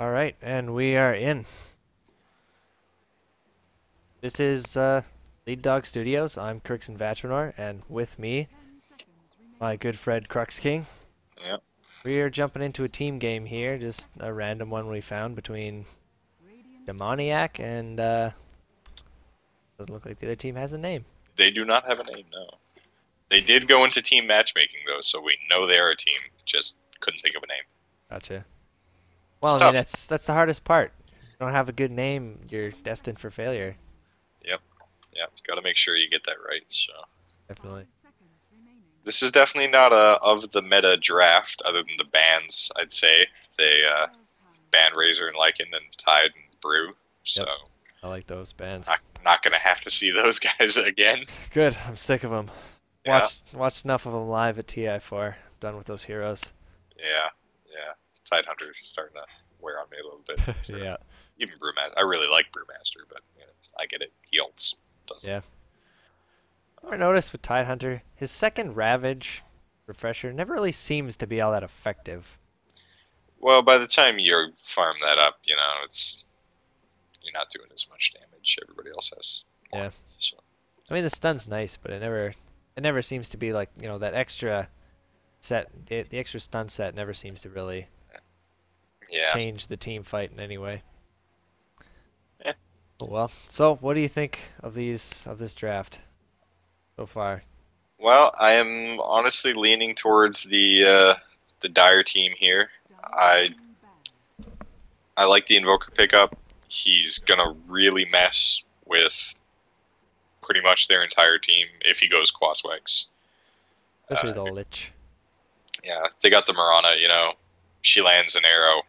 All right, and we are in. This is Lead Dog Studios. I'm Kirkson Vachmanor, and with me, my good friend Crux King. Yeah. We are jumping into a team game here, just a random one we found between Demoniac and doesn't look like the other team has a name. They do not have a name, no. They did go into team matchmaking, though, so we know they are a team. Just couldn't think of a name. Gotcha. It's Well, I mean tough. that's the hardest part. If you don't have a good name, you're destined for failure. Yep. Yep. Got to make sure you get that right. So Definitely. this is definitely not a of the meta draft, other than the bans. I'd say they banned Razor and Lycan and Tide and Brew. So Yep. I like those not bands. not gonna have to see those guys again. Good. I'm sick of them. Yeah. Watched enough of them live at TI4. Done with those heroes. Yeah. Yeah. Tide Hunter is starting to wear on me a little bit. Sure. Yeah. Even Brewmaster. I really like Brewmaster, but I get it. He ults. Does Yeah. Ever noticed with Tidehunter, his second Ravage refresher never really seems to be all that effective. Well, by the time you farm that up, it's you're not doing as much damage. Everybody else has more. Yeah. So I mean the stun's nice, but it never seems to be like, that extra set the extra stun set never seems to really yeah, change the team fight in any way. yeah. Oh, well, so what do you think of this draft so far? Well, I am honestly leaning towards the Dire team here. I I like the Invoker pickup. He's gonna really mess with pretty much their entire team if he goes Quaswex. Especially the Lich. Yeah, they got the Marana. She lands an arrow.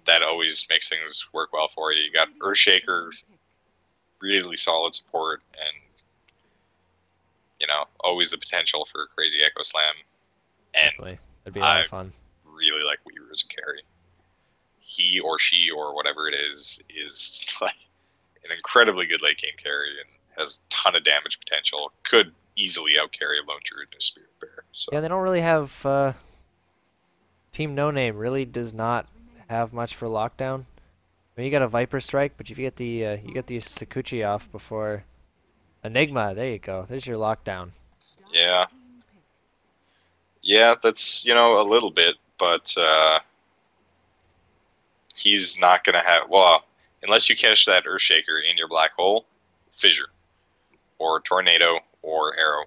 That always makes things work well for you. You got Earthshaker, really solid support, and always the potential for a crazy Echo Slam. And Definitely. That'd be a lot I of fun. really like Weaver as a carry. He or she or whatever it is like an incredibly good late game carry and has a ton of damage potential. Could easily outcarry a Lone Druid and a Spirit Bear. So Yeah, they don't really have Team No Name really does not have much for lockdown. I mean, you got a Viper Strike, but if you get the Sakuchi off before Enigma, there you go. There's your lockdown. yeah, yeah, that's a little bit, but he's not gonna have unless you catch that Earthshaker in your black hole, fissure or tornado or arrow.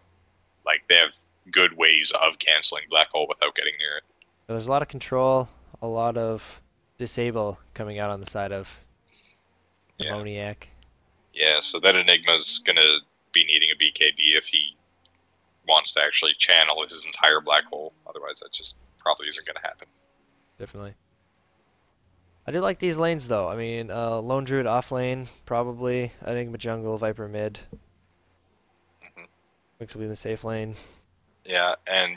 Like they have good ways of canceling black hole without getting near it. There's a lot of control, a lot of disable coming out on the side of Yeah, Demoniac. yeah. So that Enigma's gonna be needing a BKB if he wants to actually channel his entire black hole. Otherwise, that just probably isn't gonna happen. Definitely. I do like these lanes though. I mean, Lone Druid off lane, probably. Enigma jungle, Viper mid. Hmm. Wix will be in the safe lane. Yeah, and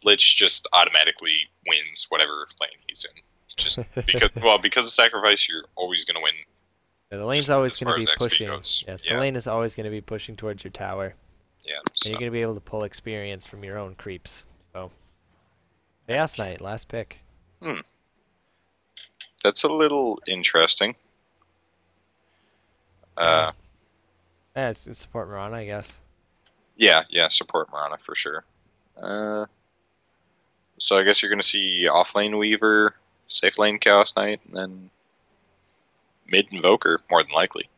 Lich just automatically wins whatever lane he's in. Just because of sacrifice, you're always gonna win. Yeah, the lane's Just always as going to far as be XP pushing. goes. Yeah, the Yeah, lane is always going to be pushing towards your tower, yeah. and So, you're going to be able to pull experience from your own creeps. So, Chaos Knight, last pick. hmm, that's a little interesting. Yeah, Uh, yeah, it's support Mirana, I guess. yeah, yeah. Support Marana for sure. Uh, so I guess you're gonna see off lane Weaver, safe lane Chaos Knight, and then mid Invoker more than likely.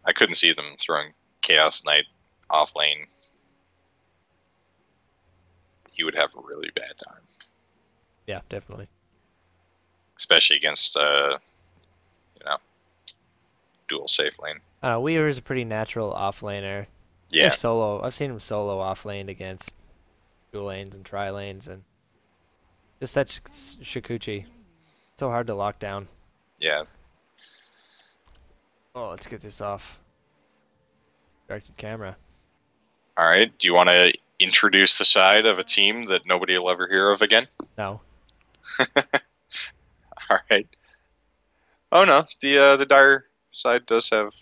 I couldn't see them throwing Chaos Knight off lane. He would have a really bad time, Yeah, definitely. especially against you know dual safe lane. Weaver is a pretty natural off laner. Yeah, I've seen him solo off lane against dual lanes and tri lanes, and just that Shikuchi. So hard to lock down. yeah. Oh, let's get this off. Directed camera. All right. Do you want to introduce the side of a team that nobody will ever hear of again? No. All right. Oh no, the Dire side does have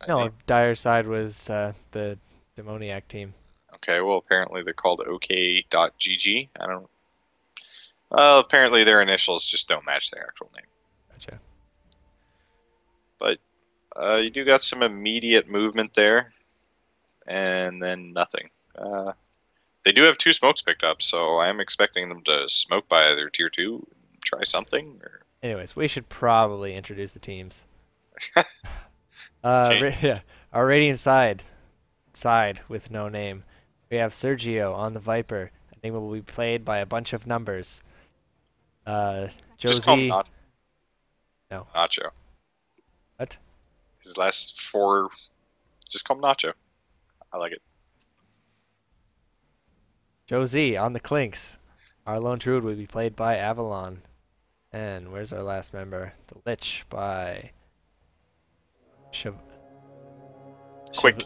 a name. No, Dire side was the Demoniac team. Okay, well apparently they're called OK.GG. I don't. Well, apparently their initials just don't match their actual name. Gotcha. But you do got some immediate movement there, and then nothing. They do have 2 smokes picked up, so I am expecting them to smoke by their tier 2, try something. Or... Anyways, we should probably introduce the teams. Change. Yeah, our radiant side with no name. We have Sergio on the Viper. I think it will be played by a bunch of numbers. Just call him Josie. No. Nacho. What? His last 4, just call him Nacho. I like it. Josie on the Clinks. Our lone druid will be played by Avalon. And where's our last member? The Lich by Shav Quick.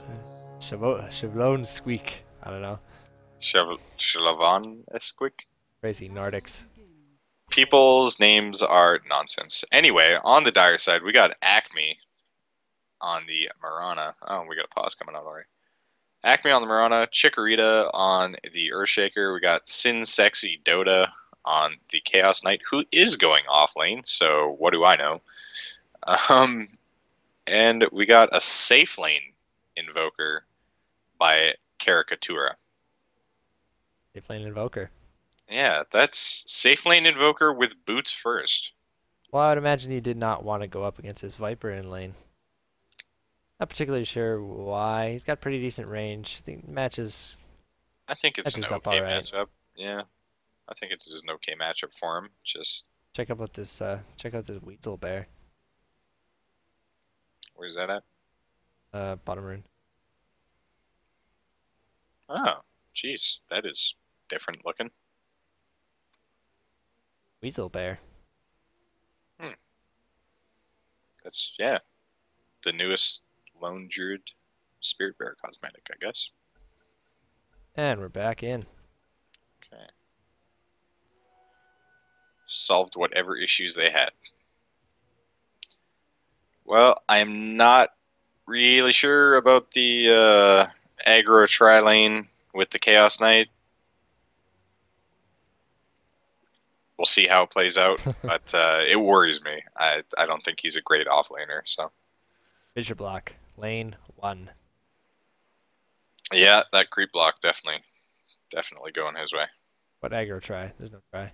Shavlon Squeak. I don't know. Shalavan Esquick. Crazy Nordics. People's names are nonsense. Anyway, on the dire side, we got Acme on the Marana. Oh, we got a pause coming out already. Acme on the Marana, Chikorita on the Earthshaker. We got Sin Sexy Dota on the Chaos Knight, who is going off lane, so what do I know? And we got a safe lane Invoker by Caricatura. Safe lane Invoker. Yeah, that's safe lane Invoker with boots first. Well, I would imagine he did not want to go up against his Viper in lane. Not particularly sure why. He's got pretty decent range. I think matches. I think it's an Matches up okay alright. matchup. Yeah, I think it is an okay matchup for him. Just Check out this. Check out this Weasel Bear. where's that at? Bottom rune. Oh, jeez, that is different looking. Weasel Bear. That's the newest Lone Druid Spirit Bear cosmetic, I guess. And we're back in. Okay. Solved whatever issues they had. Well, I'm not really sure about the aggro tri-lane with the Chaos Knight. We'll see how it plays out, but it worries me. I don't think he's a great offlaner, so. Fissure block. Lane 1. Yeah, that creep block definitely going his way. What aggro try? There's no try.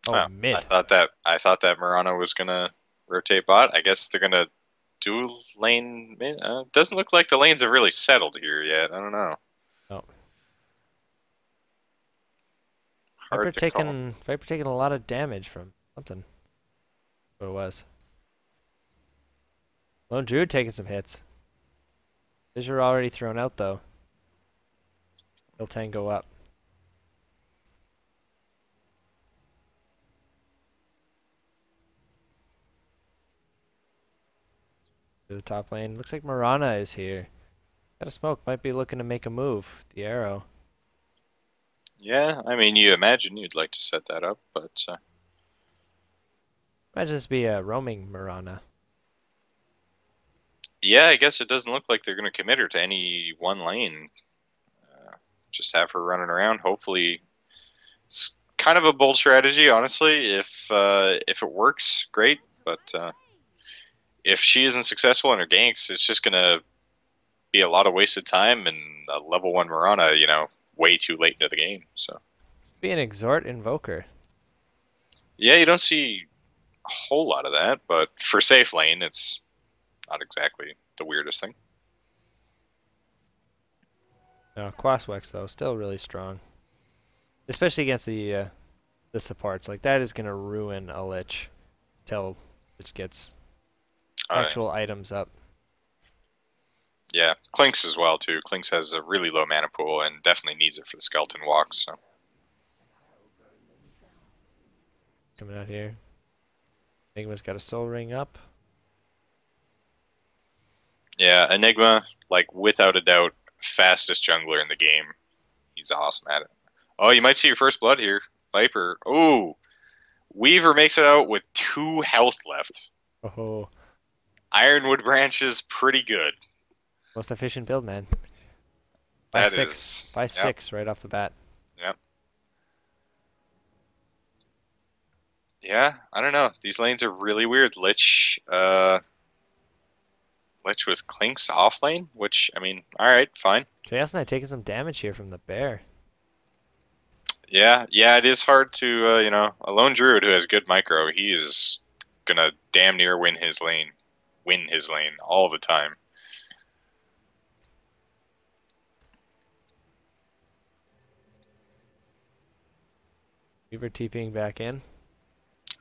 Oh, mid. I thought that Murano was gonna rotate bot. I guess they're gonna dual lane mid. Doesn't look like the lanes have really settled here yet. I don't know. Oh. Hard to call. Viper taking a lot of damage from something. What it was. Lone Druid taking some hits. Fissure already thrown out though. Will 10 go up. To the top lane. Looks like Marana is here. Got a smoke. Might be looking to make a move. The arrow. Yeah, I mean, you imagine you'd like to set that up, but Might just be a roaming Marana. yeah, I guess it doesn't look like they're gonna commit her to any one lane. Just have her running around. Hopefully, it's kind of a bold strategy, honestly. If it works, great. But if she isn't successful in her ganks, it's just gonna be a lot of wasted time and a level 1 Marana, way too late into the game. So Be an Exhort Invoker. yeah, you don't see a whole lot of that, but for safe lane, it's not exactly the weirdest thing. No, Quaswex though, still really strong. Especially against the supports. Like that is gonna ruin a Lich till it gets actual items up. Yeah, Clinks as well too. Clinks has a really low mana pool and definitely needs it for the skeleton walks. So Coming out here. Enigma's got a soul ring up. yeah, Enigma, like without a doubt, fastest jungler in the game. He's awesome at it. Oh, you might see your first blood here, Viper. Oh, Weaver makes it out with 2 health left. Oh, Ironwood Branch is pretty good. most efficient build, man. That By is six right off the bat. Yep. Yeah, I don't know. These lanes are really weird. Lich with Clinks off lane, which, I mean, alright, fine. JS taking some damage here from the bear. Yeah, yeah, it is hard to, a lone druid who has good micro, he is gonna damn near win his lane. Win his lane all the time. Weaver TPing back in.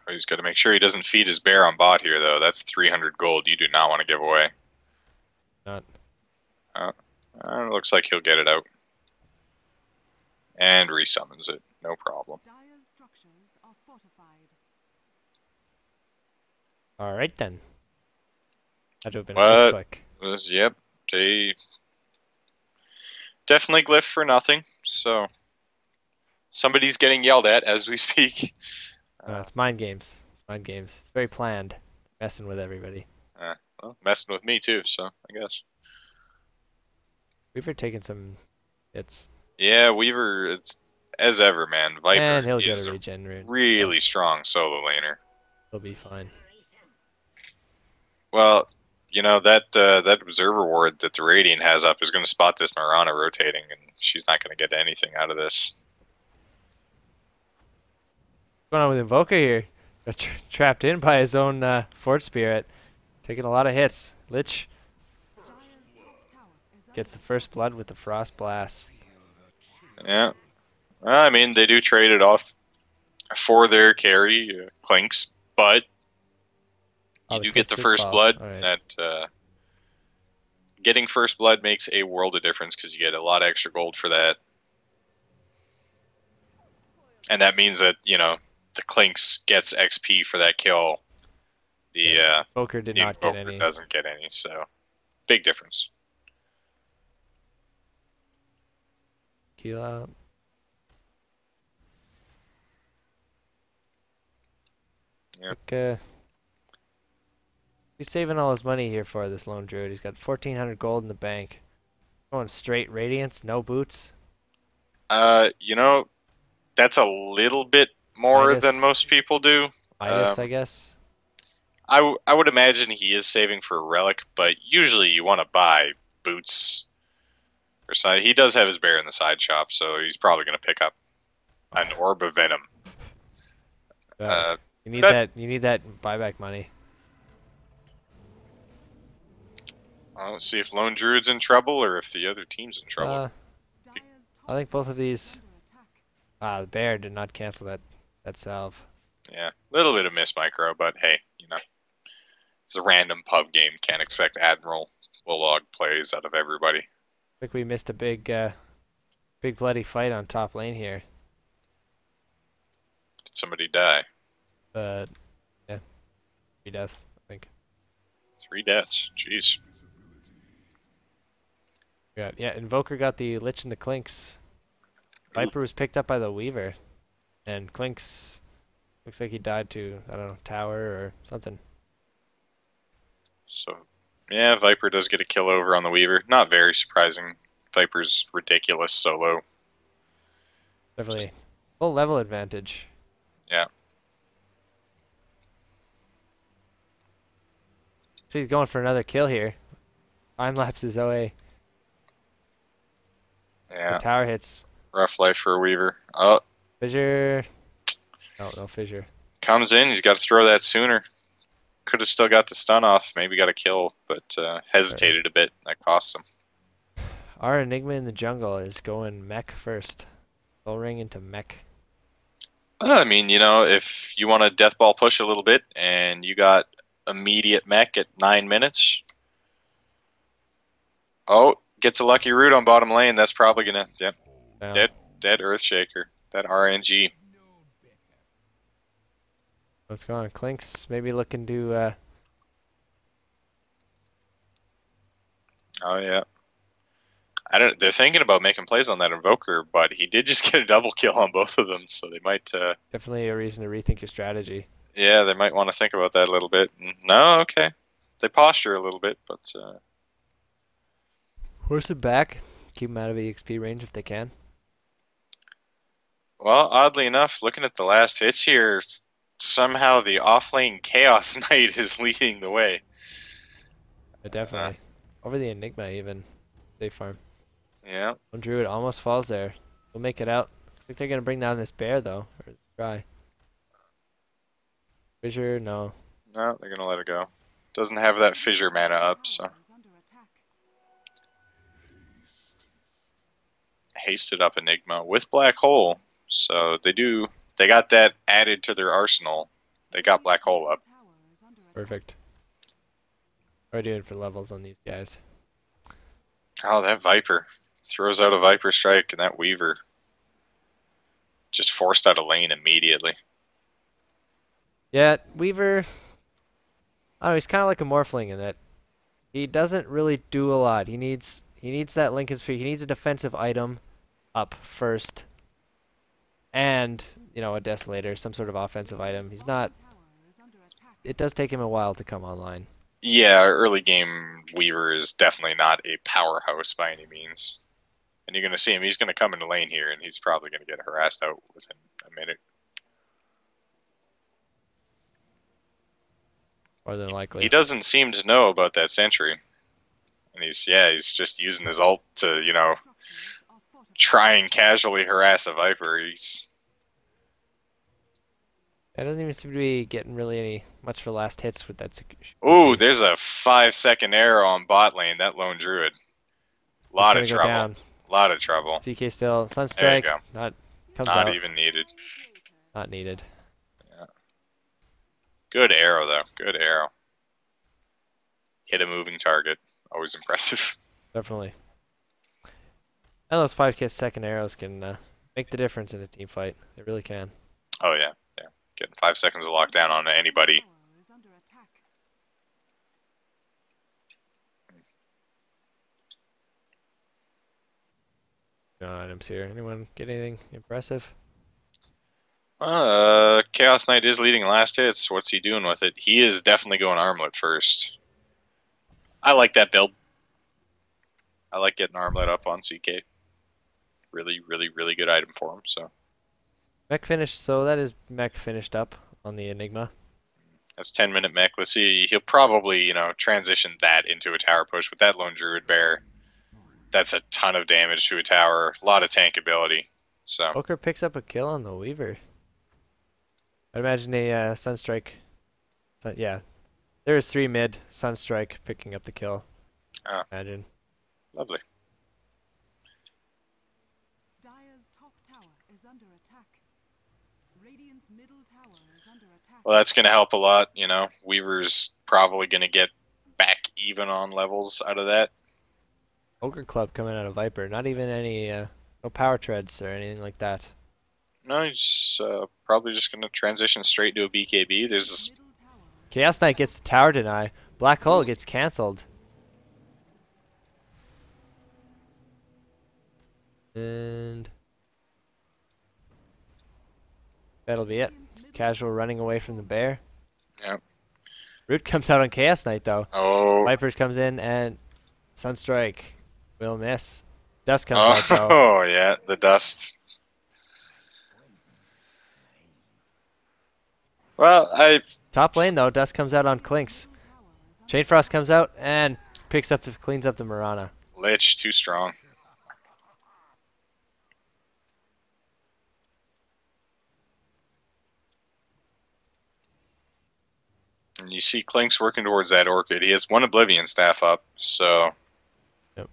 He's got to make sure he doesn't feed his bear on bot here, though. That's 300 gold you do not want to give away. Not. Looks like he'll get it out. And resummons it. No problem. All right then. That'd have been a misclick. Yep. They definitely glyph for nothing. So somebody's getting yelled at as we speak. It's mind games. It's mind games. It's very planned. Messing with everybody. Well, messing with me too, so I guess. Weaver taking some hits. Yeah, Weaver, it's as ever, man. Viper and he'll get is a regen rune. really strong solo laner. He'll be fine. Well, that observer ward that the Radiant has up is going to spot this Mirana rotating, and she's not going to get anything out of this. What's going on with Invoker here? Got trapped in by his own Fort Spirit. Taking a lot of hits. Lich gets the first blood with the Frost Blast. Yeah. I mean, they do trade it off for their carry, Clinks, but you do get the first blood. Right. That getting first blood makes a world of difference because you get a lot of extra gold for that. And that means that, the Clinks gets XP for that kill. The Invoker did not get any. Doesn't get any, so big difference. Heal out. Yep. He's saving all his money here for this lone druid. He's got 1,400 gold in the bank. Going straight Radiance, no boots. That's a little bit more than most people do. I guess. I would imagine he is saving for a relic, but usually you want to buy boots or something. He does have his bear in the side shop, so he's probably going to pick up an orb of venom. You need that. You need that buyback money. Let's see if Lone Druid's in trouble or if the other team's in trouble. I think both of these. The bear did not cancel that salve. Yeah, a little bit of miss micro, but hey, it's a random pub game. Can't expect Admiral Willog plays out of everybody. I think we missed a big bloody fight on top lane here. Did somebody die? Yeah, 3 deaths, I think. 3 deaths, jeez. Yeah, Invoker got the Lich and the Clinks. Viper was picked up by the Weaver. And Clinks looks like he died to, I don't know, tower or something. So, yeah, Viper does get a kill over on the Weaver. Not very surprising. Viper's ridiculous solo. Definitely full level advantage. Yeah. So he's going for another kill here. Time lapses away. Yeah. The tower hits. Rough life for a Weaver. Oh. Fissure. No fissure. Comes in. He's got to throw that sooner. Could have still got the stun off. Maybe got a kill, but hesitated a bit. That cost him. Our Enigma in the jungle is going mech first. Soul Ring into mech. I mean, if you want to death ball push a little bit and you got immediate mech at 9 minutes. Oh, gets a lucky root on bottom lane. That's probably gonna, yep. No. Dead Earthshaker. That RNG. What's going on? Clinks maybe looking to Oh yeah. They're thinking about making plays on that Invoker, but he did just get a double kill on both of them, so they might definitely a reason to rethink your strategy. Yeah, they might want to think about that a little bit. No, okay. They posture a little bit, but Horse it back. Keep them out of EXP range if they can. Well, oddly enough, looking at the last hits here, somehow the offlane Chaos Knight is leading the way. Definitely. Over the Enigma even. Safe farm. Yeah. One Druid almost falls there. We'll make it out. Looks like they're gonna bring down this bear though. Or try. Fissure, no. No, they're gonna let it go. Doesn't have that fissure mana up, so hasted up Enigma with Black Hole. So they got that added to their arsenal. They got Black Hole up. Perfect. What are we doing for levels on these guys? Oh, that Viper throws out a Viper Strike, and that Weaver just forced out a lane immediately. Yeah, Weaver. I don't know, he's kind of like a Morphling in that he doesn't really do a lot. He needs that Linken's Feet. He needs a defensive item up first, and you know, a Desolator, some sort of offensive item. He's not. It does take him a while to come online. Yeah, early game Weaver is definitely not a powerhouse by any means. And you're going to see him. He's going to come in the lane here, and he's probably going to get harassed out within a minute. More than likely. He doesn't seem to know about that sentry. And he's just using his ult to, you know, try and casually harass a Viper. He's... That doesn't even seem to be getting really any much for last hits with that. Ooh, there's a 5-second arrow on bot lane. That lone druid. Lot of trouble. Down. Lot of trouble. CK still. Sunstrike. Not even needed. Not needed. Yeah. Good arrow though. Good arrow. Hit a moving target. Always impressive. Definitely. And those 5-second arrows can make the difference in a team fight. They really can. Oh yeah. Getting 5 seconds of lockdown on anybody. No items here. Anyone get anything impressive? Chaos Knight is leading last hits. What's he doing with it? He is definitely going Armlet first. I like that build. I like getting Armlet up on CK. Really, really, really good item for him. So. Mech finished. So that is mech finished up on the Enigma. That's 10-minute mech. Let's see. He'll probably, you know, transition that into a tower push with that lone druid bear. That's a ton of damage to a tower. A lot of tank ability. So. Poker picks up a kill on the Weaver. I'd imagine a Sunstrike. Yeah, there is 3 mid. Sunstrike picking up the kill. Oh. Imagine. Lovely. Dire's top tower is under attack. Radiant's middle tower is under attack. Well, that's going to help a lot. You know, Weaver's probably going to get back even on levels out of that. Ogre Club coming out of Viper. Not even any no power treads or anything like that. No, he's probably just going to transition straight to a BKB. There's Chaos Knight gets the tower deny. Black Hole gets cancelled. And that'll be it. Casual running away from the bear. Yep. Root comes out on Chaos Knight though. Oh. Vipers comes in and Sunstrike will miss. Dust comes out though. Oh yeah, the dust. Well, Top lane though, Dust comes out on Clinks. Chainfrost comes out and cleans up the Mirana. Lich too strong. And you see Clink's working towards that Orchid. He has 1 Oblivion staff up, so. Yep.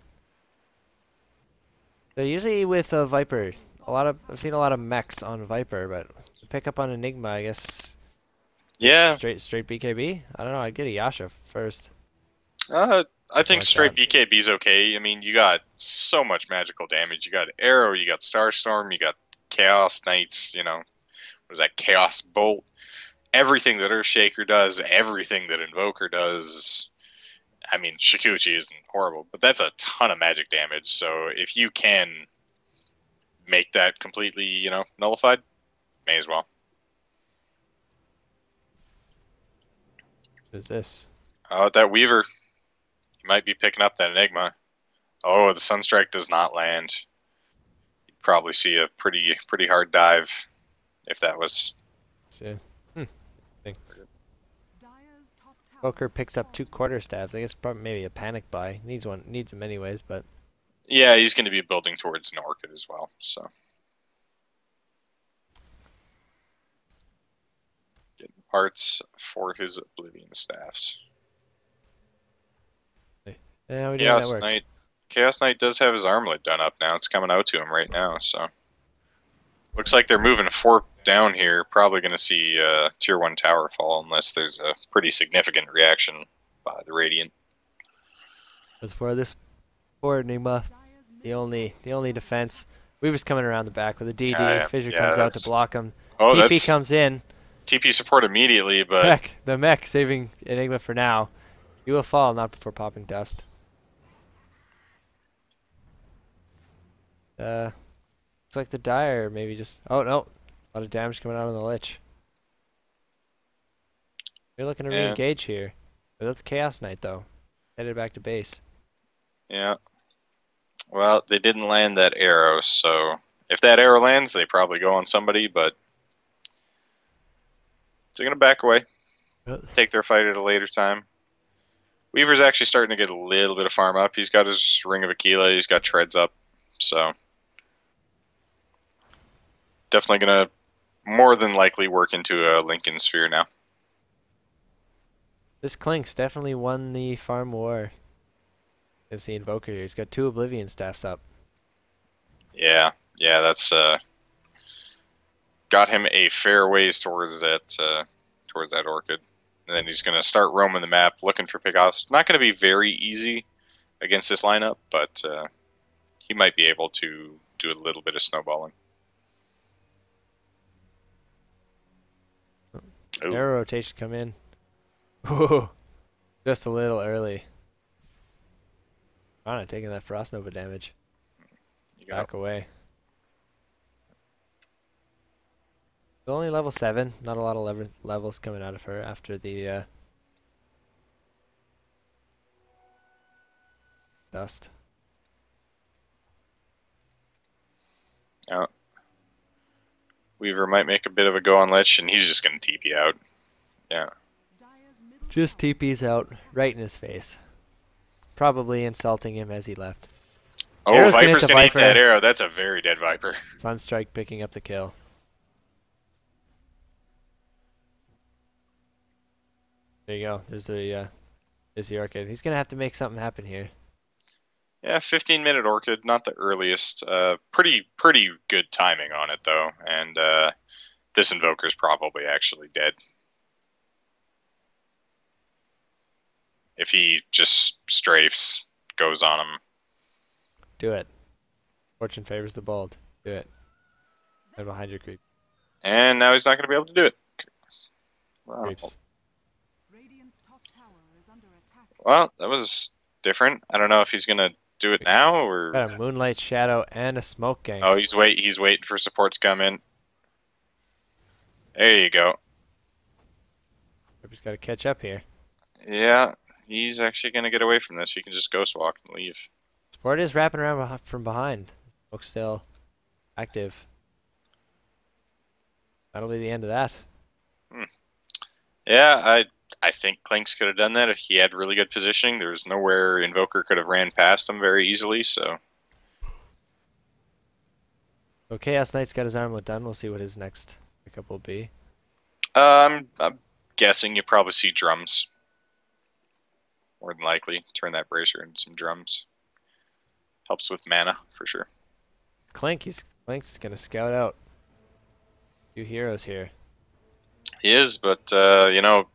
So usually with a Viper, I've seen a lot of mechs on Viper, but to pick up on Enigma, I guess. Yeah. Straight BKB. I don't know. I'd get a Yasha first. I think Like straight that. BKB's okay. I mean, you got so much magical damage. You got Arrow, you got Starstorm, you got Chaos Knights, you know, what is that, Chaos Bolt. Everything that Earthshaker does, everything that Invoker does. I mean, Shukuchi isn't horrible, but that's a ton of magic damage. So if you can make that completely, you know, nullified, may as well. What is this? Oh, that Weaver. You might be picking up that Enigma. Oh, the Sunstrike does not land. You'd probably see a pretty hard dive if that was. Yeah. Invoker picks up 2 quarterstaffs. I guess probably maybe a panic buy. Needs one. Needs them anyways, but Yeah, he's going to be building towards an Orchid as well. So getting parts for his Oblivion staffs. yeah, we doing that Chaos work. Knight. Chaos Knight does have his armlet done up now. It's coming out to him right now. So looks like they're moving 4 down here. Probably going to see tier 1 tower fall unless there's a pretty significant reaction by the Radiant. As for this poor Enigma, the only defense. Weaver's coming around the back with a DD. Yeah, Fissure yeah, comes out that's- to block him. Oh, TP that's comes in. TP support immediately, but The mech saving Enigma for now. He will fall, not before popping dust. Looks like the Dire maybe just. Oh no, a lot of damage coming out on the Lich. They're looking to Yeah. re-engage here. But that's Chaos Knight though. Headed back to base. yeah. Well, they didn't land that arrow, so if that arrow lands, they probably go on somebody, but they're going to back away, take their fight at a later time. Weaver's actually starting to get a little bit of farm up. He's got his Ring of Aquila, he's got treads up, so definitely going to more than likely work into a Lincoln Sphere now. This Clinks definitely won the farm war. Is the Invoker here? He's got 2 Oblivion staffs up. Yeah, that's got him a fair ways towards that Orchid. And then he's going to start roaming the map, looking for pickoffs. Not going to be very easy against this lineup, but he might be able to do a little bit of snowballing. Ooh. Arrow rotation come in. Ooh, just a little early. Not taking that Frost Nova damage. You got Back away. Still only level 7. Not a lot of levels coming out of her after the dust. out. Weaver might make a bit of a go on Lich, and he's just going to TP out. Yeah. Just TP's out right in his face. Probably insulting him as he left. Oh, Arrow's gonna hit Viper's the going to hit Viper. that arrow. That's a very dead Viper. Sunstrike picking up the kill. There you go. There's the Orchid. He's gonna have to make something happen here. Yeah, 15-minute Orchid, not the earliest. Pretty good timing on it, though. And this Invoker's probably actually dead. If he just strafes, goes on him. Do it. Fortune favors the bold. Do it. Right behind your creep. And now he's not going to be able to do it. Wow. Creeps. Well, that was different. I don't know if he's going to do it now or... Got a Moonlight Shadow and a Smoke Gang. Oh, he's waiting for support to come in. There you go. He's got to catch up here. Yeah, he's actually going to get away from this. He can just ghost walk and leave. Sport is wrapping around from behind. Smoke's still active. That'll be the end of that. Yeah, I think Clinks could have done that if he had really good positioning. There was nowhere Invoker could have ran past him very easily, so... So Chaos Knight's got his armlet done. We'll see what his next pickup will be. I'm guessing you probably see drums. More than likely. Turn that bracer into some drums. Helps with mana, for sure. Clink's gonna scout out 2 heroes here. He is, but, you know,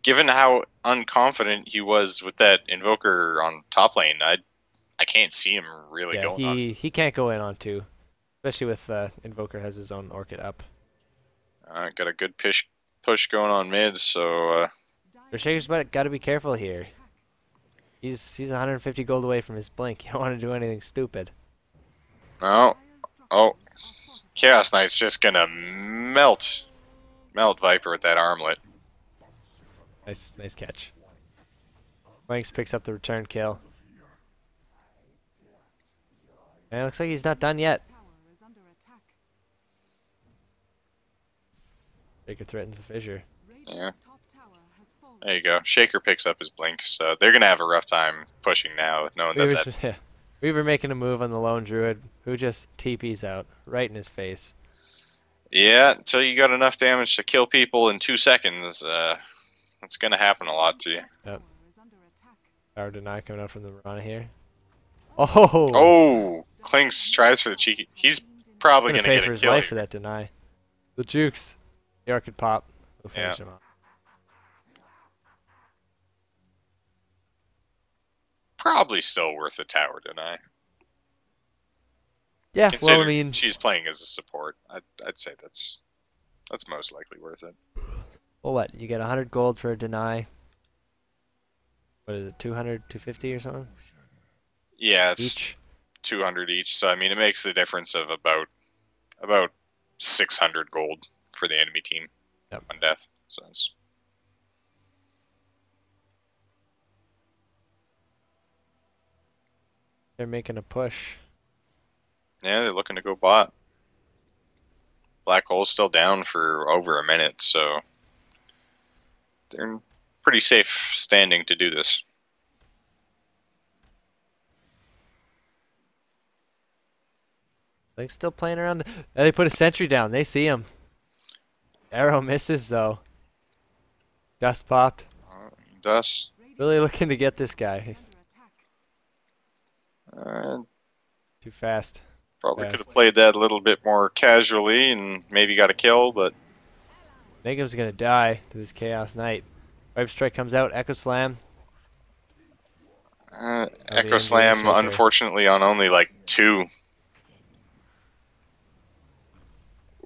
given how unconfident he was with that Invoker on top lane, I can't see him really Yeah, going on. he can't go in on 2. Especially with Invoker has his own Orchid up. Got a good push going on mid, so... Shaker's got to be careful here. He's 150 gold away from his blink. You don't want to do anything stupid. No. Oh. Chaos Knight's just gonna melt Viper with that armlet. Nice catch. Wanks picks up the return kill. And it looks like he's not done yet. Shaker threatens the fissure. Yeah. There you go. Shaker picks up his blink, so they're gonna have a rough time pushing now with knowing that that. We were making a move on the lone druid, who just TP's out right in his face. Yeah, until you got enough damage to kill people in 2 seconds, that's gonna happen a lot to you. Yep. Power deny coming out from the Mirana here. Oh! Oh, Klinks tries for the cheeky. He's probably Gonna gonna pay get for a his kill life here. for that deny. The jukes. The arc could pop. We'll finish Yeah. him off. Probably still worth a tower deny. Yeah, well, I Considering mean, she's playing as a support, I'd say that's most likely worth it. well, what? You get 100 gold for a deny. What is it, 200, 250 or something? Yeah, it's Each? 200 each. So I mean, it makes the difference of about 600 gold for the enemy team Yep. on death. So it's They're making a push. yeah, they're looking to go bot. Black Hole's still down for over a minute, so they're in pretty safe standing to do this. They're still playing around. They put a sentry down. They see him. Arrow misses, though. Dust popped. Dust. Really looking to get this guy. Uh, Too fast. Probably could Fast. have played that a little bit more casually and maybe got a kill, but Megum's gonna die to this Chaos Knight. Vibe Strike comes out. Echo Slam. Echo Slam, Shaker. unfortunately, on only like 2.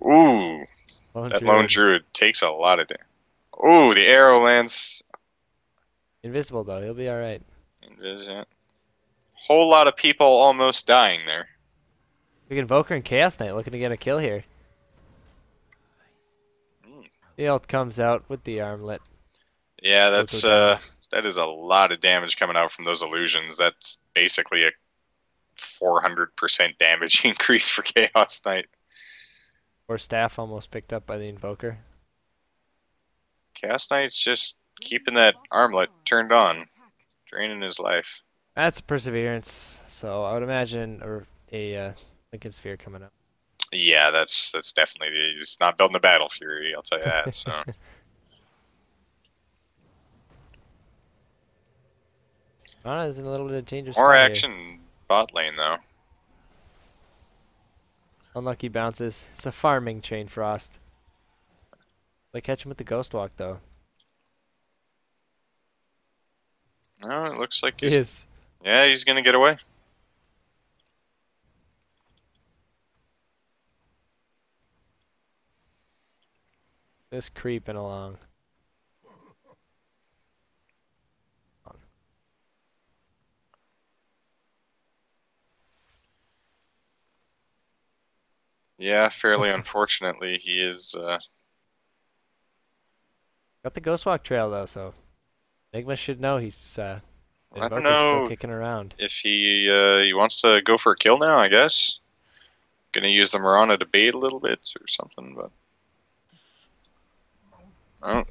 Ooh, that lone druid takes a lot of damage. Ooh, the arrow lands. Invisible though. He'll be all right. Whole lot of people almost dying there. Big Invoker and Chaos Knight looking to get a kill here. The ult comes out with the armlet. Yeah, Both that's go down. that is a lot of damage coming out from those illusions. That's basically a 400% damage increase for Chaos Knight. Or staff almost picked up by the Invoker. Chaos Knight's just keeping that armlet turned on, draining his life. That's Perseverance. So I would imagine a Lincoln Sphere coming up. Yeah, that's definitely he's not building a Battle Fury. I'll tell you that. So Mirana is in a little bit of danger. more action bot lane though. Unlucky bounces. It's a farming Chain Frost. They catch him with the Ghost Walk though. No, it looks like He is. yeah, he's gonna get away. Just creeping along. Yeah, fairly unfortunately, he is. Got the Ghost Walk trail though, so Enigma should know he's his I don't Invoker's still know kicking around. if he wants to go for a kill now. I guess. Gonna use the Mirana to bait a little bit or something, but oh,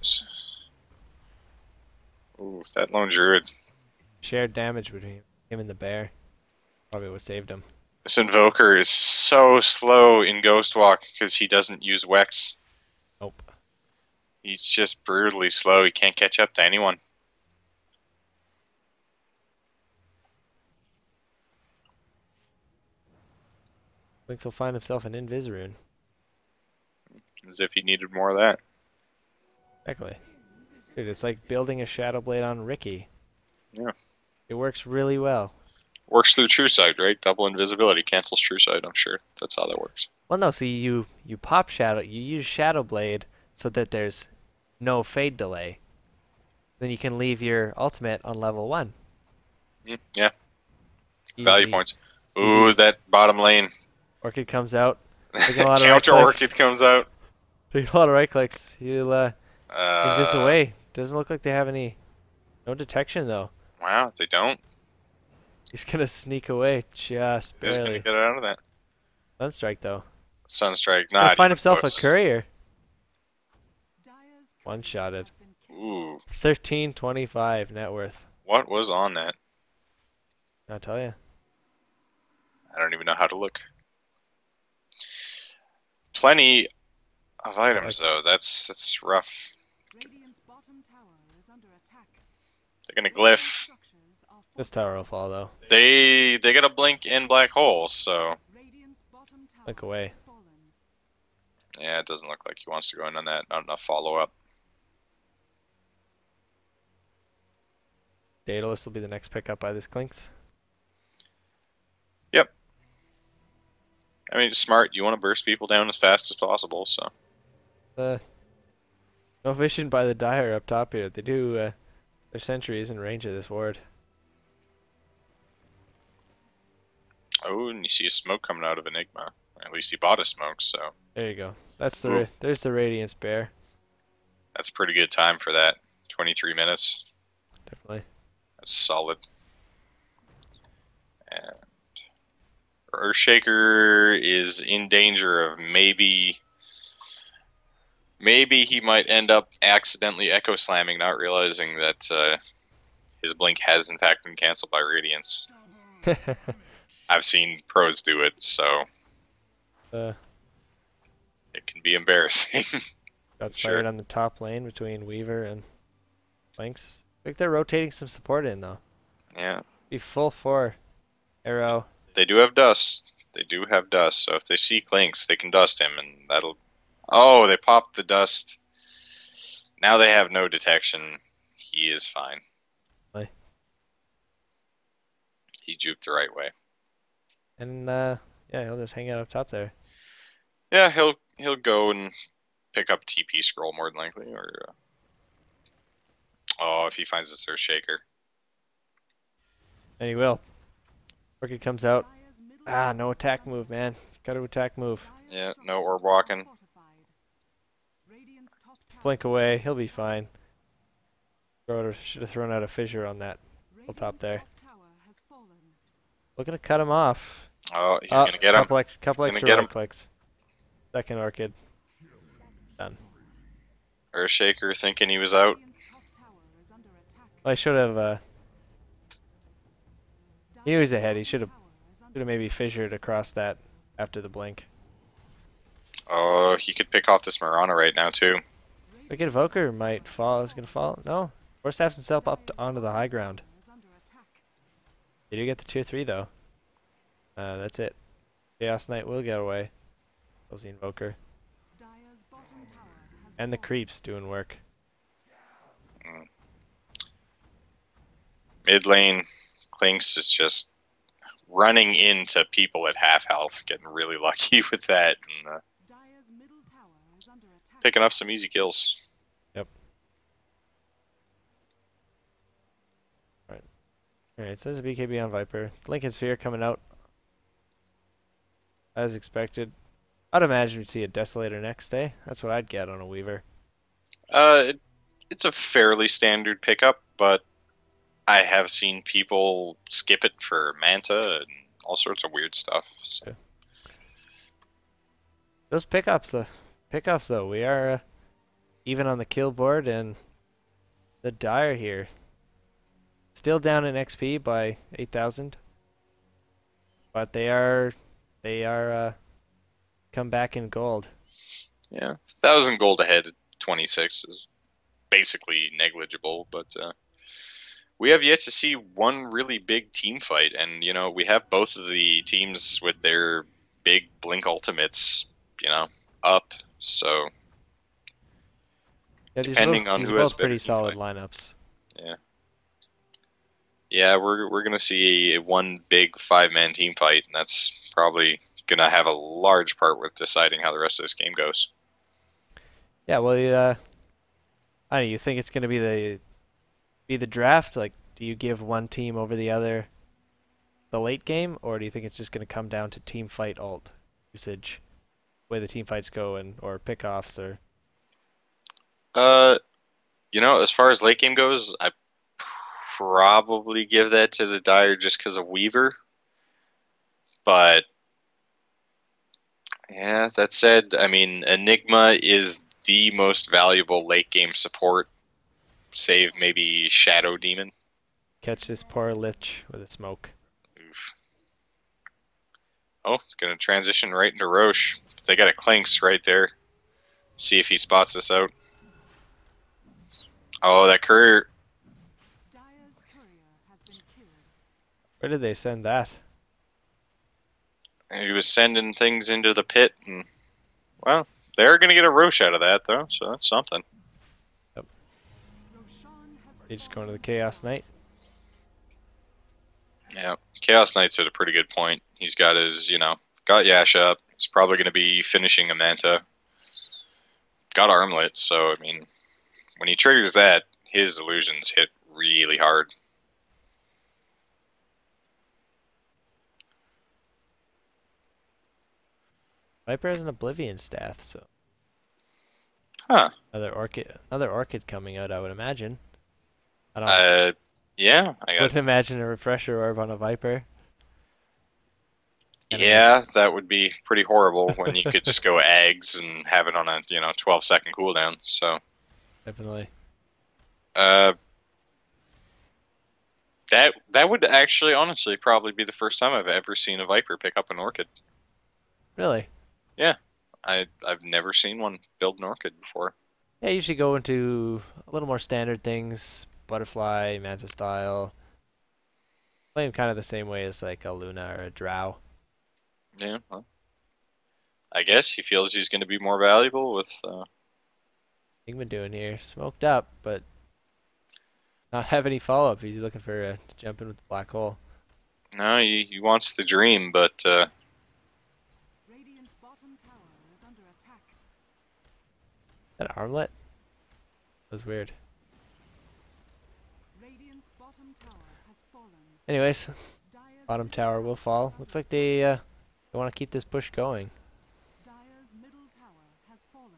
ooh, that lone druid. Shared damage between him and the bear. Probably would have saved him. This Invoker is so slow in Ghost Walk because he doesn't use Wex. Nope. He's just brutally slow. He can't catch up to anyone. Link will find himself an Invis-rune. As if he needed more of that. Exactly. Dude, it's like building a Shadow Blade on Ricky. Yeah. It works really well. Works through True Sight, right? Double invisibility cancels True Sight, I'm sure. That's how that works. Well, no, so you pop Shadow, you use Shadow Blade so that there's no fade delay. Then you can leave your ultimate on level 1. Yeah. Value Easy. points. Ooh, that bottom lane. Orchid comes out. Taking a lot of Counter right Orchid clicks. comes out. Taking a lot of right clicks. He'll Invis away. Doesn't look like they have any. No detection though. Wow, they don't. He's gonna sneak away just He's gonna barely. get out of that. Sunstrike though. Sunstrike, Gonna not find even himself close. a courier. One-shotted. Ooh, 1325 net worth. what was on that? I'll tell you. I don't even know how to look. Plenty of items though. That's rough. Radiant's bottom tower is under attack. They're gonna Radiant glyph. structures are This tower will fall though. They got a blink in black hole, so Radiant's bottom tower Look away. has fallen. yeah, it doesn't look like he wants to go in on that. Not enough follow up. Daedalus will be the next pickup by this Clinks. I mean, it's smart. You want to burst people down as fast as possible, so. No vision by the Dire up top here. They do, their sentry is in range of this ward. Oh, and you see a smoke coming out of Enigma. At least he bought a smoke, so There you go. That's Ooh. there's the Radiance Bear. that's a pretty good time for that. 23 minutes. Definitely. That's solid. And Earthshaker is in danger of maybe he might end up accidentally echo slamming, not realizing that his blink has in fact been canceled by Radiance. I've seen pros do it, so uh, it can be embarrassing. Got Sure. fired on the top lane between Weaver and Clinks. I think they're rotating some support in though. Yeah, Be full 4. Arrow. they do have dust. They do have dust, so if they see Clinks, they can dust him, and that'll... Oh, they popped the dust. Now they have no detection. He is fine. Really? He juked the right way. And yeah, he'll just hang out up top there. Yeah, he'll go and pick up TP scroll more than likely, or oh, if he finds a Earthshaker. And he will. Orchid comes out. Dire's middle Ah, tower no is attack under move, man. Gotta attack move. Dire's Yeah, no structures orb are walking. fortified. Radiant's top tower Blink is away, under he'll be attack. fine. Should have thrown out a fissure on that. top Radiant's there. top tower has fallen. Looking to cut him off. Oh, he's gonna get him. Couple He's gonna extra get him. right clicks. Second Orchid. Done. Earthshaker thinking he was out. Radiant's top tower is under attack. I should have. He was ahead. He Dire's should have bottom tower is under maybe fissured across that after the blink. Oh, he could pick off this Mirana right now too. Wicked Evoker might fall. Is it gonna fall? No. Force staffs himself up onto the high ground. is under attack. They do get the tier 3 though. That's it. Chaos Knight will get away. Kills the Invoker. Dire's bottom tower has And the fallen. creeps doing work. Mid lane, Clinks is just running into people at half health, getting really lucky with that, and Dire's middle tower is under attack. picking up some easy kills. Alright, so there's a BKB on Viper. Lincoln Sphere coming out. As expected. I'd imagine we'd see a Desolator next day. That's what I'd get on a Weaver. It's a fairly standard pickup, but I have seen people skip it for Manta and all sorts of weird stuff. So. Those pickups though, we are even on the kill board, and the Dire here still down in XP by 8,000, but they are come back in gold. Yeah, 1,000 gold ahead at 26 is basically negligible, but we have yet to see one really big team fight, and you know we have both of the teams with their big blink ultimates, you know, up. So Yeah, Depending on these who are has both better pretty team solid fight. lineups. yeah, we're gonna see one big 5-man team fight, and that's probably gonna have a large part with deciding how the rest of this game goes. Yeah, well, I don't know, you think it's gonna be the draft? Like, do you give one team over the other the late game, or do you think it's just gonna come down to team fight ult usage, way the team fights go, and or pickoffs or? You know, as far as late game goes, I probably give that to the Dire just because of Weaver. But yeah, that said, I mean, Enigma is the most valuable late game support save maybe Shadow Demon. Catch this poor Lich with a smoke. Oof. Oh, it's gonna transition right into Roche. They got a Clinks right there. See if he spots us out. Oh, that courier. Dire's courier has been killed. Where did they send that? He was sending things into the pit, and well, they're gonna get a Roche out of that though, so that's something. Roshan has They just going to the fallen Chaos before Knight. Yeah, Chaos Knight's at a pretty good point. He's got his, got Yash up. He's probably gonna be finishing a Manta. Got Armlet, so I mean, when he triggers that, his illusions hit really hard. Viper has an Oblivion staff, so Huh. another Orchid coming out, I would imagine. I don't Yeah, I got. would imagine a refresher orb on a Viper. Yeah, that would be pretty horrible when you could just go eggs and have it on a 12-second cooldown. So Definitely. uh, that would actually honestly probably be the first time I've ever seen a Viper pick up an Orchid. Really? Yeah, I've never seen one build an Orchid before. Yeah, you should go into a little more standard things, butterfly, manta style. Play him kind of the same way as like a Luna or a Drow. Yeah, well, I guess he feels he's going to be more valuable with. Ingman doing here, smoked up, but not have any follow up. He's looking for to jump in with the black hole. No, he wants the dream, but Radiant's bottom tower is under attack. That armlet was weird. Radiant's bottom tower has fallen. Anyways, Dire's bottom middle tower will is fall. under Looks like attack. they want to keep this push going. Dire's middle tower has fallen.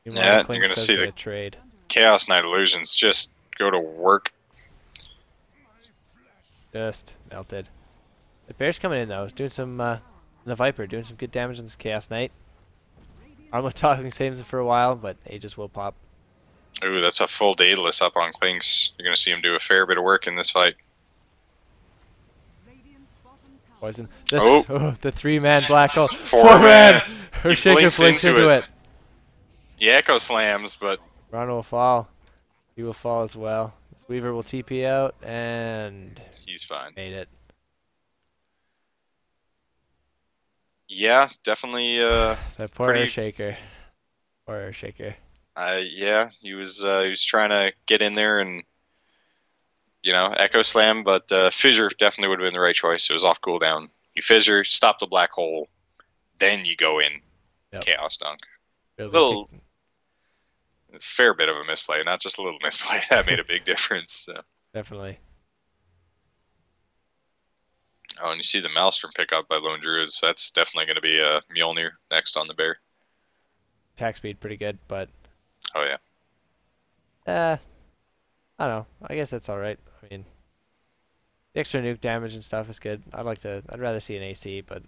Meanwhile, Yeah, Clinks you're gonna does see get the a trade. Under attack. Chaos Knight illusions just go to work. Just melted. The bear's coming in though. Doing some the Viper doing some good damage on this Chaos Knight. Armlet tossing saves him for a while, but Aegis will pop. Ooh, that's a full Daedalus up on Clinks. You're gonna see him do a fair bit of work in this fight. Radiant's bottom tower Poison. is under Oh. Oh, the 3-man black hole. Four man. Her He shaker blinks flinks into into it. it. He echo slams, but Rana will fall. He will fall as well. This Weaver will TP out and he's fine. made it. Yeah, definitely. That poor Pretty- Earthshaker. Poor Earthshaker. Yeah, he was trying to get in there and echo slam, but fissure definitely would have been the right choice. It was off cooldown. You fissure, stop the black hole, then you go in. Yep. Chaos dunk. Really Little- Fair bit of a misplay, not just a little misplay. That made a big difference. So. definitely. Oh, and you see the Maelstrom pick up by Lone Druids. That's definitely going to be a Mjolnir next on the bear. Attack speed pretty good, but Oh yeah. I don't know. I guess that's alright. I mean, the extra nuke damage and stuff is good. I'd rather see an AC, but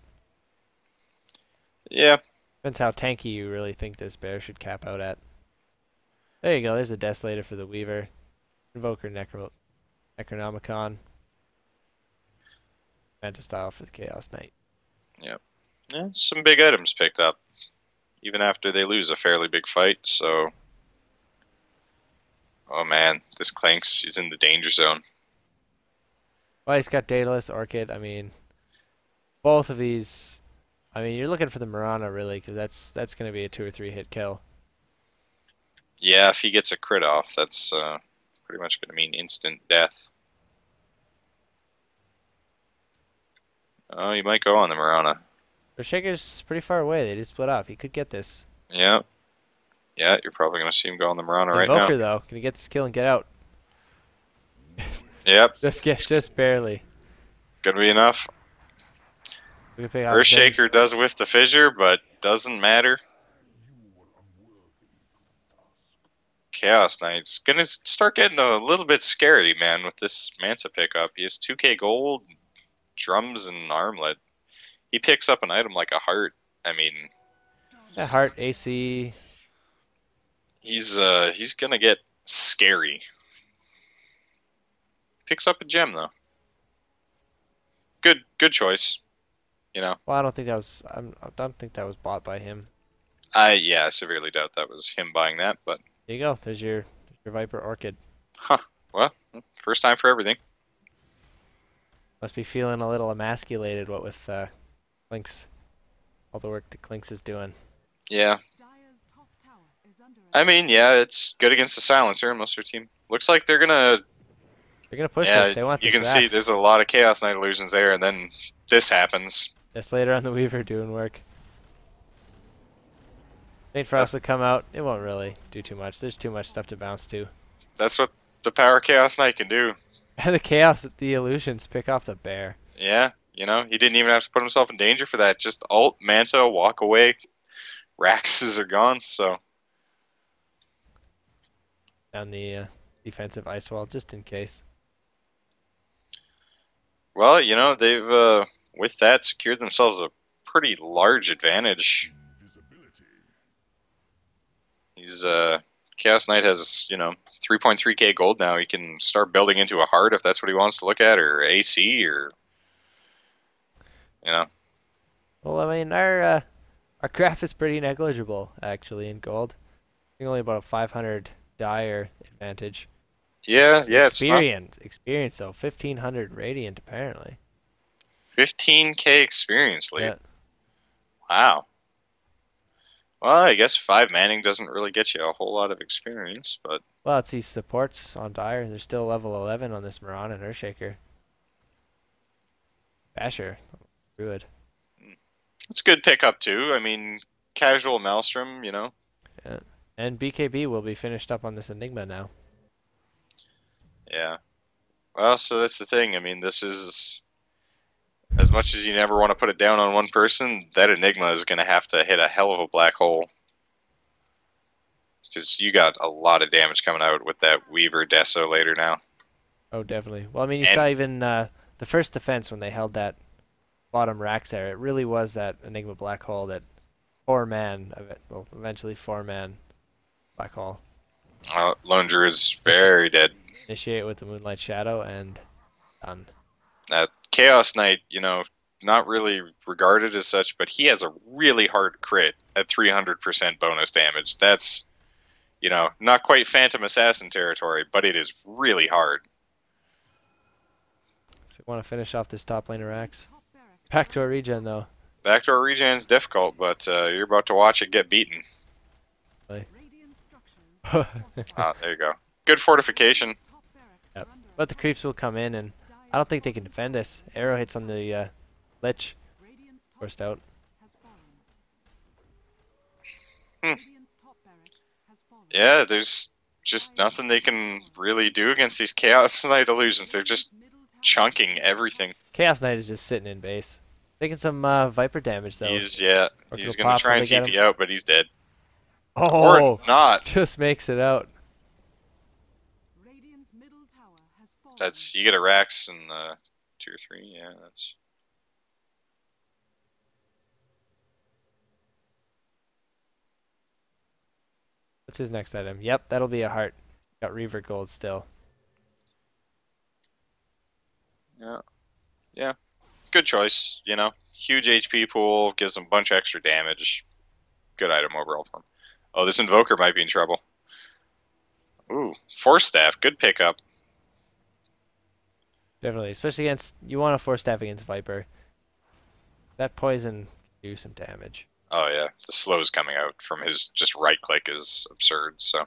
Yeah. depends how tanky you really think this bear should cap out at. There you go. There's a Desolator for the Weaver. Invoker Necronomicon. Manta style for the Chaos Knight. Yeah, some big items picked up, even after they lose a fairly big fight. So, oh man, this Clinks, he's in the danger zone. Well, he's got Daedalus, Orchid. I mean, both of these. I mean, you're looking for the Mirana really, because that's going to be a 2 or 3 hit kill. Yeah, if he gets a crit off, that's pretty much going to mean instant death. Oh, you might go on the Mirana. Earthshaker's pretty far away. They just split off. He could get this. Yeah. Yeah, you're probably going to see him go on the Mirana right Invoker now. though, can he get this kill and get out? Yep, Just barely. going to be enough. We can pick out Earthshaker does whiff the fissure, but doesn't matter. Chaos Knight's gonna start getting a little bit scary, man, with this Manta pickup. He has 2k gold, drums, and armlet. He picks up an item like a heart. I mean, Heart AC. He's gonna get scary. Picks up a gem though. Good choice. You know. Well, I don't think that was. I don't think that was bought by him. I severely doubt that was him buying that, but There you go. There's your Viper Orchid. huh. Well, first time for everything. Must be feeling a little emasculated. What with Clinks, all the work that Clinks is doing. Yeah. Dire's top tower is under I attack. mean, yeah, it's good against the silencer and most of their team. Looks like they're gonna. They're gonna push Yeah, this. They want you this can see Rax. there's a lot of Chaos Knight illusions there, and then this happens. This later on the Weaver doing work. Wait for us to come out. It won't really do too much. There's too much stuff to bounce to. That's what the power of Chaos Knight can do. The chaos, the illusions pick off the bear. Yeah, you know, he didn't even have to put himself in danger for that. Just ult, Manta, walk away. Raxes are gone, so. Down the defensive ice wall, just in case. Well, you know, they've, with that, secured themselves a pretty large advantage. He's, Chaos Knight has, you know, 3.3k gold now. He can start building into a heart if that's what he wants to look at, or AC, or, you know. Well, I mean, our graph is pretty negligible actually in gold. I think only about a 500 dire advantage. Yeah, yeah, it's not Experience though, 1500 radiant apparently. 15k experience lead. Yeah. Wow. Well, I guess 5 Manning doesn't really get you a whole lot of experience, but Well, it's these supports on dire. They're still level 11 on this Mirana and Earthshaker. Basher, Druid. it's a good pickup too. I mean, casual Maelstrom, you know. Yeah. And BKB will be finished up on this Enigma now. Yeah. Well, so that's the thing. I mean, this is as much as you never want to put it down on one person, that Enigma is going to have to hit a hell of a black hole. Because you got a lot of damage coming out with that Weaver Deso later now. Oh, definitely. Well, I mean, you And- saw even the first defense when they held that bottom racks there. It really was that Enigma black hole, that 4-man, well, eventually 4-man black hole. Longer is very dead. Initiate with the Moonlight Shadow and done. Chaos Knight, you know, not really regarded as such, but he has a really hard crit at 300% bonus damage. That's, you know, not quite Phantom Assassin territory, but it is really hard. So want to finish off this top lane of racks. Top barracks Back to our regen though. Backdoor regen is difficult, but you're about to watch it get beaten. Radiant structures Ah, there you go. Good fortification. top barracks Yep. are under But the creeps will come in, and I don't think they can defend this. Arrow hits on the Lich. Radiant's top Forced out. barracks has fallen. Hmm. Radiant's top barracks has fallen. Yeah, there's just nothing they can really do against these Chaos Knight illusions. They're just Middle tower chunking everything. Chaos Knight is just sitting in base. Taking some Viper damage though. He's Or he's go gonna pop try when and they get TP out, but he's dead. Oh, Or not. just makes it out. Radiant's middle tower has fallen. That's you get a Rax in 2 or 3. Yeah, that's. What's his next item? Yep, that'll be a heart. Got Reaver Gold still. Yeah. Good choice, you know. Huge HP pool, gives him a bunch of extra damage. Good item overall for him. Oh, this Invoker might be in trouble. Ooh, Force Staff, good pickup. Definitely, especially against, you want to force staff against Viper. That poison do some damage. Oh yeah, the slow's coming out from his just right click is absurd, so.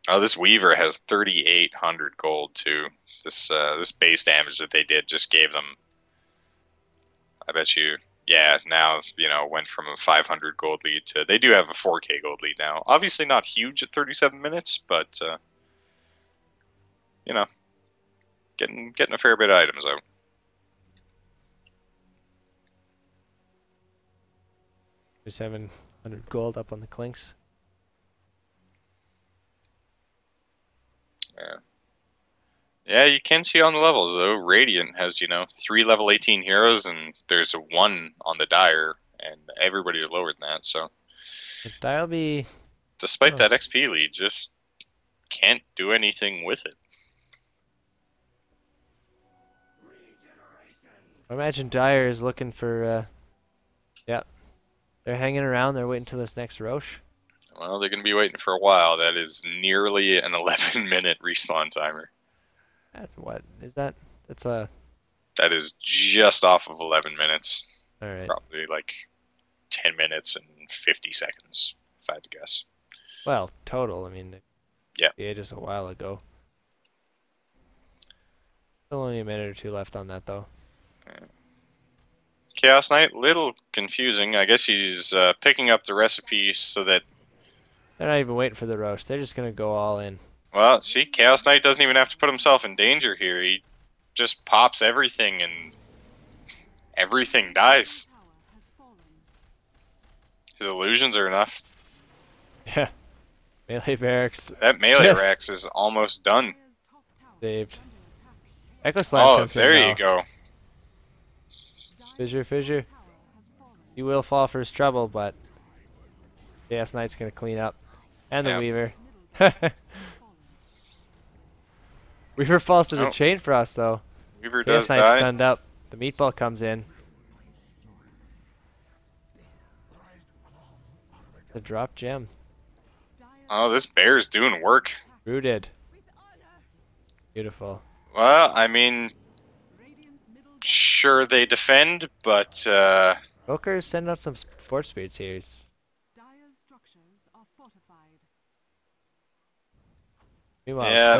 Oh, this Weaver has 3,800 gold too. This base damage that they did just gave them. I bet you, yeah. Now you know went from a 500 gold lead to they do have a 4k gold lead now. Obviously not huge at 37 minutes, but you know, getting a fair bit of items out. There's 700 gold up on the Clinks. Yeah, you can see on the levels though. Radiant has, you know, 3 level 18 heroes, and there's a 1 on the Dire, and everybody is lower than that. So Dire will be. despite Oh. that XP lead, just can't do anything with it. I imagine Dire is looking for. Yeah, they're hanging around. They're waiting till this next Roche. Well, they're going to be waiting for a while. That is nearly an 11-minute respawn timer. What is that? That's a. That is just off of 11 minutes. All right. Probably like 10 minutes and 50 seconds, if I had to guess. Well, total. I mean. Yeah. Yeah, just a while ago. Still only a minute or two left on that though. Chaos Knight, little confusing. I guess he's picking up the recipe so that. They're not even waiting for the Roche. They're just gonna go all in. Well, see, Chaos Knight doesn't even have to put himself in danger here. He just pops everything and everything dies. His illusions are enough. Yeah. Melee barracks That melee Just- Rex is almost done. saved. Echo Slam Oh, comes in there now. you go. Fissure. He will fall for his trouble, but Chaos Knight's gonna clean up. And the Yeah. Weaver. Weaver falls to the Oh. Chain Frost though. Weaver Chaos does Knight's die. stunned up. The meatball comes in. The drop gem. Oh, this bear's doing work. Rooted. Beautiful. Well, I mean, sure they defend, but Joker's sending out some force spirits here. Dire's structures are fortified. Meanwhile, Yeah.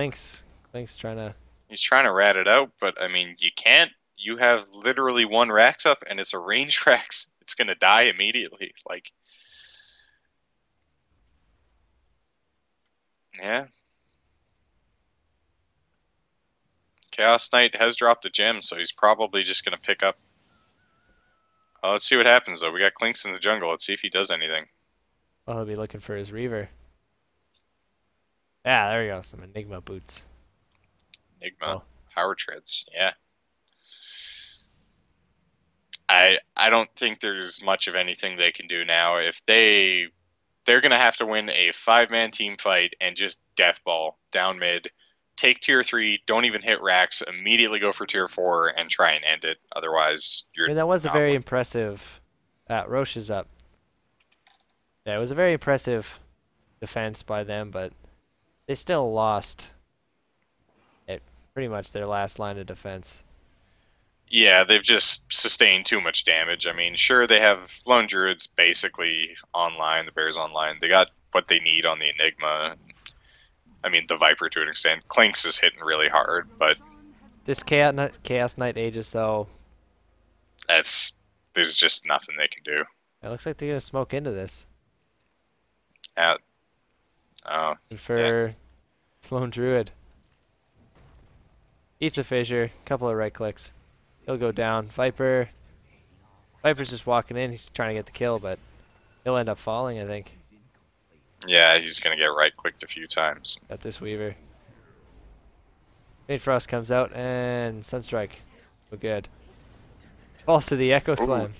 Clink's trying to. he's trying to rat it out. But I mean, you can't. You have literally one Rax up, and it's a range Rax. It's gonna die immediately. Like, yeah. Chaos Knight has dropped a gem, so he's probably just gonna pick up. Oh, let's see what happens though. We got Clinks in the jungle. Let's see if he does anything. Oh, he'll be looking for his Reaver. Yeah, there we go. Some Enigma boots. Enigma, Oh. power treads, yeah. I don't think there's much of anything they can do now. If they're gonna have to win a 5-man team fight and just deathball down mid, take tier 3, don't even hit racks, immediately go for tier 4 and try and end it. Otherwise, I you're mean, that was a not very winning. impressive. Roche is up. Yeah, it was a very impressive defense by them, but they still lost it pretty much their last line of defense. Yeah, they've just sustained too much damage. I mean, sure, they have Lone Druids basically online, the Bears online. They got what they need on the Enigma. I mean, the Viper to an extent. Clinks is hitting really hard, but This Chaos Knight Aegis, though, there's just nothing they can do. it looks like they're gonna smoke into this. Oh, And for Sloan Druid, eats a fissure, couple of right clicks, he'll go down. Viper's just walking in. He's trying to get the kill, but he'll end up falling, I think. yeah, he's gonna get right clicked a few times. At this Weaver. Fade Frost comes out and Sunstrike. Oh, good. Falls to the Echo Slam.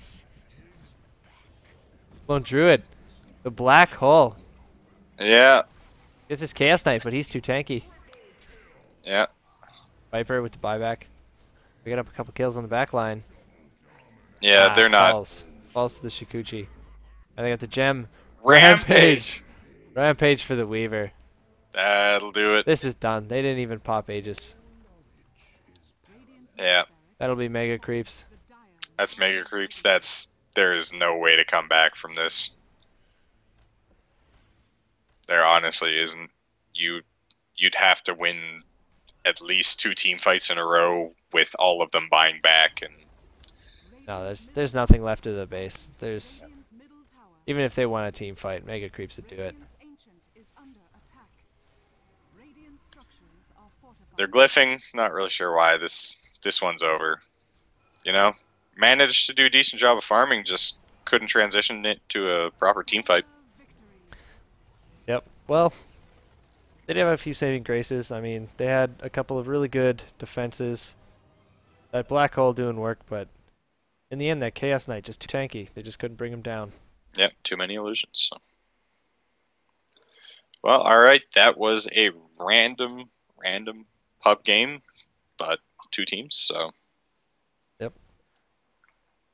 Lone Druid. The black hole. Yeah, Gets his Chaos Knight, but he's too tanky. yeah. Viper with the buyback. We got up a couple kills on the back line. Yeah, they're not. Falls to the Shikuchi. And they got the gem. Rampage! Rampage for the Weaver. That'll do it. This is done. They didn't even pop Aegis. Yeah, That'll be Mega Creeps. that's Mega Creeps. There is no way to come back from this. There honestly isn't. You'd have to win at least 2 team fights in a row with all of them buying back, and No, there's nothing left of the base. There's even if they won a team fight, Mega Creeps would do it. they're glyphing. Not really sure why this one's over. You know, managed to do a decent job of farming, just couldn't transition it to a proper team fight. Yep. Well, they did have a few saving graces. I mean, they had a couple of really good defenses. That black hole doing work, but in the end, that Chaos Knight just too tanky. They just couldn't bring him down. Yep, too many illusions. So. Well, all right, that was a random pub game, but 2 teams. So. Yep.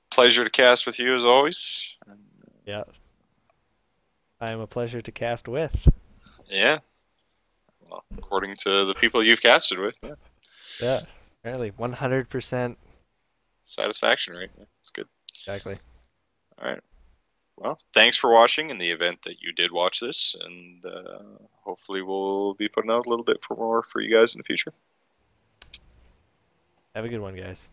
Pleasure to cast with you as always. Yeah. I am a pleasure to cast with. Yeah. Well, according to the people you've casted with, yeah. Yeah. Apparently, 100%. Satisfaction rate. Yeah, that's good. Exactly. All right. Well, thanks for watching in the event that you did watch this, and hopefully we'll be putting out a little bit more for you guys in the future. Have a good one, guys.